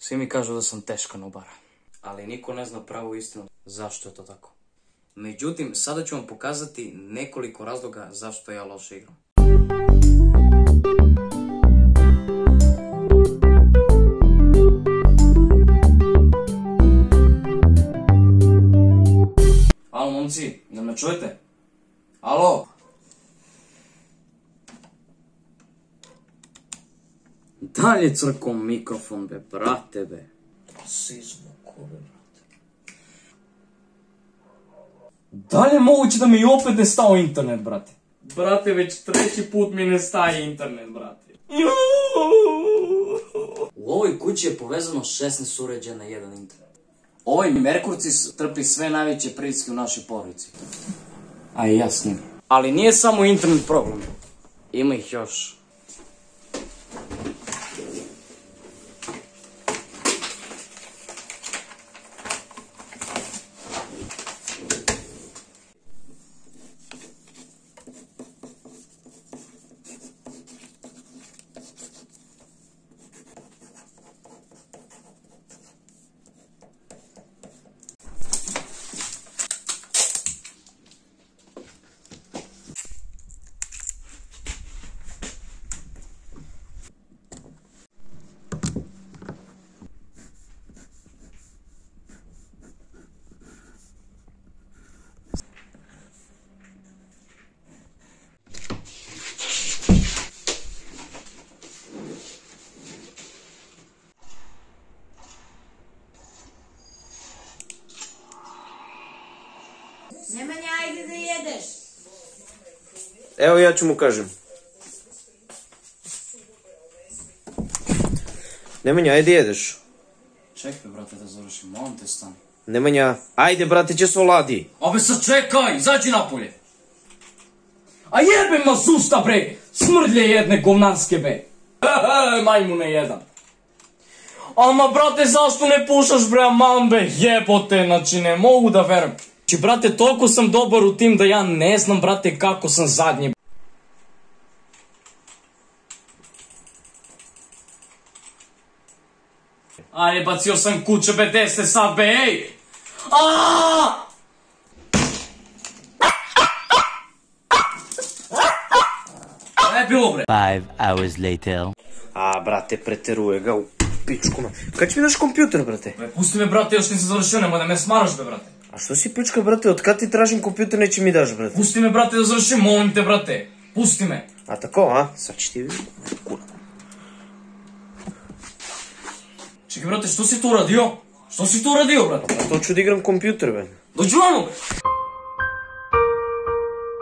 Svi mi kažu da sam teška nubara, ali niko ne zna pravu istinu zašto je to tako. Međutim, sada ću vam pokazati nekoliko razloga zašto ja loše igram. Alo, momci, ne me čujete? Alo? Dalje crkom mikrofon, be, brate, be. Si zvuko, be, brate. Da li je moguće da mi opet ne stao internet, brate? Brate, već treći put mi ne staje internet, brate. U ovoj kući je povezano 16 uređaja na jedan internet. Ovaj Merkurcis trpi sve najveće pritiske u našoj porodici. A i ja s njim. Ali nije samo internet problem. Ima ih još. Nemanja, ajde da jedeš. Evo ja ću mu kažem. Nemanja, ajde jedeš. Čekaj, brate, da završim, molim te, stani. Nemanja, ajde brate, će se oladi. Abe sad čekaj, izađi napolje. A jebe ma susta, bre, smrdlje jedne govnanske, be. Majmune jedan. Ama, brate, zašto ne pušaš, bre, aman, be, jebote, znači ne mogu da verujem. Znači, brate, toliko sam dobar u tim da ja ne znam, brate, kako sam zadnji. Ajde, bacio sam kuće, be, desne sad, be, ej! Aaaa! Šta je bilo, bre? 5 hours later. A, brate, preteruje ga u pičku. Kad će mi daš kompjuter, brate? Pusti me, brate, još nisam završio, nemoj da me smaraš, be, brate. A što si pička, brate, od kad ti tražim kompjuter neće mi daš, brate? Pusti me, brate, da završim, molim te, brate. Pusti me. A tako, a? Sad će ti vidjeti. Čekaj, brate, što si to uradio? Što si to uradio, brate? A to ću da igram kompjuter, be. Dođi vamo, bre.